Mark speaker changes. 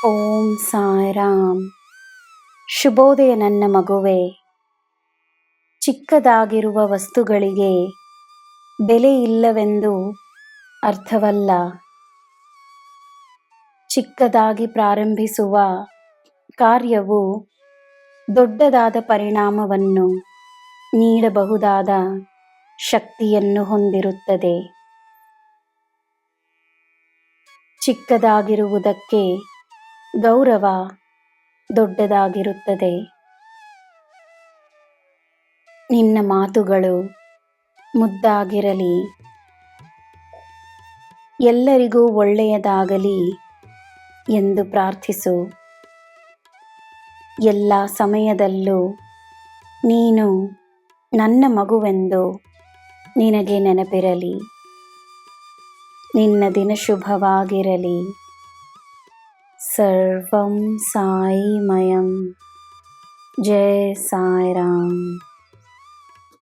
Speaker 1: ಓಂ ಸಾಯಿರಾಮ್. ಶುಭೋದಯ ನನ್ನ ಮಗುವೆ. ಚಿಕ್ಕದಾಗಿರುವ ವಸ್ತುಗಳಿಗೆ ಬೆಲೆ ಇಲ್ಲವೆಂದು ಅರ್ಥವಲ್ಲ. ಚಿಕ್ಕದಾಗಿ ಪ್ರಾರಂಭಿಸುವ ಕಾರ್ಯವು ದೊಡ್ಡದಾದ ಪರಿಣಾಮವನ್ನು ನೀಡಬಹುದಾದ ಶಕ್ತಿಯನ್ನು ಹೊಂದಿರುತ್ತದೆ. ಚಿಕ್ಕದಾಗಿರುವುದಕ್ಕೆ ಗೌರವ ದೊಡ್ಡದಾಗಿರುತ್ತದೆ. ನಿನ್ನ ಮಾತುಗಳು ಮುದ್ದಾಗಿರಲಿ. ಎಲ್ಲರಿಗೂ ಒಳ್ಳೆಯದಾಗಲಿ ಎಂದು ಪ್ರಾರ್ಥಿಸು. ಎಲ್ಲ ಸಮಯದಲ್ಲೂ ನೀನು ನನ್ನ ಮಗುವೆಂದು ನಿನಗೆ ನೆನಪಿರಲಿ. ನಿನ್ನ ದಿನ ಶುಭವಾಗಿರಲಿ. ಸರ್ವಂ ಸಾಯಿಮಯಂ. ಜೈ ಸಾಯಿರಾಮ್.